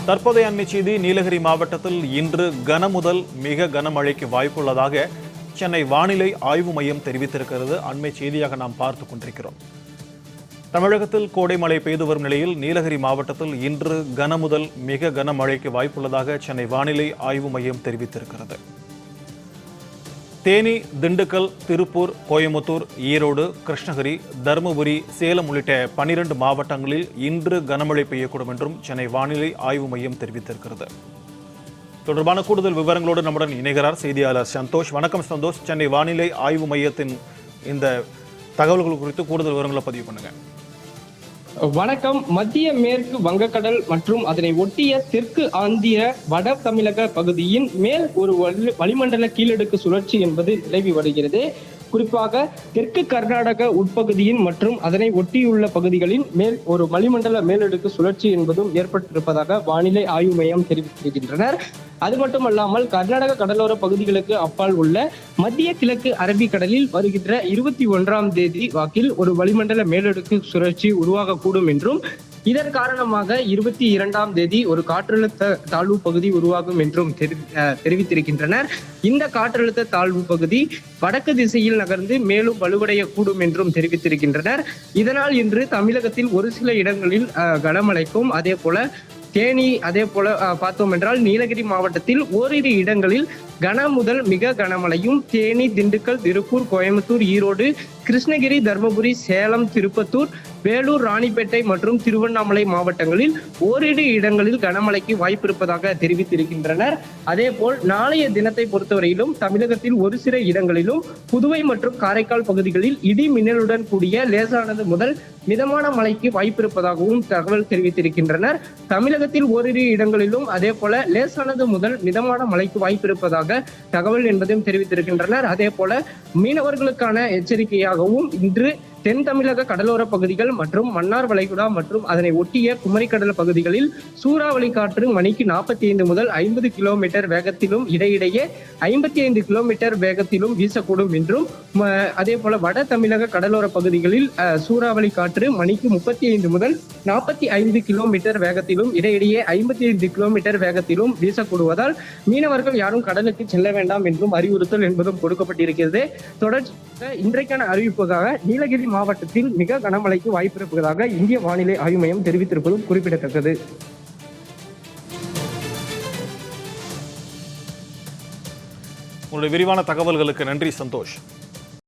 தற்போதைய அண்மை செய்தி. நீலகிரி மாவட்டத்தில் இன்று கனமுதல் மிக கனமழைக்கு வாய்ப்புள்ளதாக சென்னை வானிலை ஆய்வு மையம் தெரிவித்திருக்கிறது. அண்மை செய்தியாக நாம் பார்த்து கொண்டிருக்கிறோம். தமிழகத்தில் கோடை மழை பெய்து வரும் நிலையில் நீலகிரி மாவட்டத்தில் இன்று கனமுதல் மிக கனமழைக்கு வாய்ப்புள்ளதாக சென்னை வானிலை ஆய்வு மையம் தெரிவித்திருக்கிறது. தேனி, திண்டுக்கல், திருப்பூர், கோயமுத்தூர், ஈரோடு, கிருஷ்ணகிரி, தருமபுரி, சேலம் உள்ளிட்ட 12 மாவட்டங்களில் இன்று கனமழை பெய்யக்கூடும் என்றும் சென்னை வானிலை ஆய்வு மையம் தெரிவித்திருக்கிறது. தொடர்பான கூடுதல் விவரங்களோடு நம்முடன் இணைகிறார் செய்தியாளர் சந்தோஷ். வணக்கம் சந்தோஷ். சென்னை வானிலை ஆய்வு மையத்தின் இந்த தகவல்கள் குறித்து கூடுதல் விவரங்களை பதிவு பண்ணுங்க. வணக்கம். மத்திய மேற்கு வங்கக்கடல் மற்றும் அதனை ஒட்டிய தெற்கு ஆந்திர வட தமிழக பகுதியின் மேல் ஒரு வளிமண்டல கீழடுக்கு சுழற்சி என்பது நிலவி வருகிறது. குறிப்பாக தெற்கு கர்நாடக உட்பகுதியின் மற்றும் அதனை ஒட்டியுள்ள பகுதிகளின் மேல் ஒரு வளிமண்டல மேலடுக்கு சுழற்சி என்பதும் ஏற்பட்டிருப்பதாக வானிலை ஆய்வு மையம் தெரிவித்திருக்கின்றனர். அது மட்டுமல்லாமல் கர்நாடக கடலோர பகுதிகளுக்கு அப்பால் உள்ள மத்திய கிழக்கு அரபிக்கடலில் வருகின்ற 21ஆம் தேதி வாக்கில் ஒரு வளிமண்டல மேலடுக்கு சுழற்சி உருவாகக்கூடும் என்றும் இதன் காரணமாக 22ஆம் தேதி ஒரு காற்றழுத்த தாழ்வு பகுதி உருவாகும் என்றும் தெரிவித்திருக்கின்றனர். இந்த காற்றழுத்த தாழ்வு பகுதி வடக்கு திசையில் நகர்ந்து மேலும் வலுவடையக்கூடும் என்றும் தெரிவித்திருக்கின்றனர். இதனால் இன்று தமிழகத்தில் ஒரு சில இடங்களில் கனமழைக்கும், அதே போல தேனி, அதே போல பார்த்தோம் என்றால் நீலகிரி மாவட்டத்தில் ஓரிரு இடங்களில் கன முதல் மிக கனமழையும், தேனி, திண்டுக்கல், திருப்பூர், கோயமுத்தூர், ஈரோடு, கிருஷ்ணகிரி, தருமபுரி, சேலம், திருப்பத்தூர், வேலூர், ராணிப்பேட்டை மற்றும் திருவண்ணாமலை மாவட்டங்களில் ஓரிரு இடங்களில் கனமழைக்கு வாய்ப்பு இருப்பதாக தெரிவித்திருக்கின்றனர். அதே போல் நாளைய தினத்தை பொறுத்தவரையிலும் தமிழகத்தில் ஒரு சில இடங்களிலும் புதுவை மற்றும் காரைக்கால் பகுதிகளில் இடி மின்னலுடன் கூடிய லேசானது முதல் மிதமான மழைக்கு வாய்ப்பு இருப்பதாகவும் தகவல் தெரிவித்திருக்கின்றனர். தமிழகத்தில் ஓரிரு இடங்களிலும் அதே போல லேசானது முதல் மிதமான மழைக்கு வாய்ப்பு இருப்பதாக தகவல் என்பதையும் தெரிவித்திருக்கின்றனர். அதே போல மீனவர்களுக்கான எச்சரிக்கையாகவும் இன்று தென் தமிழக கடலோர பகுதிகள் மற்றும் மன்னார் வளைகுடா மற்றும் அதனை ஒட்டிய குமரிக்கடல் பகுதிகளில் சூறாவளி காற்று மணிக்கு 45 முதல் 50 கிலோமீட்டர் வேகத்திலும் இடையிடையே 55 கிலோமீட்டர் வேகத்திலும் வீசக்கூடும் என்றும், அதே போல வட தமிழக கடலோர பகுதிகளில் சூறாவளி காற்று மணிக்கு 35 முதல் 45 கிலோமீட்டர் வேகத்திலும் இடையிடையே 55 கிலோமீட்டர் வேகத்திலும் வீசக்கூடுவதால் மீனவர்கள் யாரும் கடலுக்கு செல்ல வேண்டாம் என்றும் அறிவுறுத்தல் என்பதும் கொடுக்கப்பட்டிருக்கிறது. தொடர்ச்சியாக இன்றைக்கான அறிவிப்புக்காக நீலகிரி மாவட்டத்தில் மிக கனமழைக்கு வாய்ப்பு இருப்பதாக இந்திய வானிலை ஆய்வு மையம் தெரிவித்திருப்பதும் குறிப்பிடத்தக்கது. உங்களுடைய விரிவான தகவல்களுக்கு நன்றி சந்தோஷ்.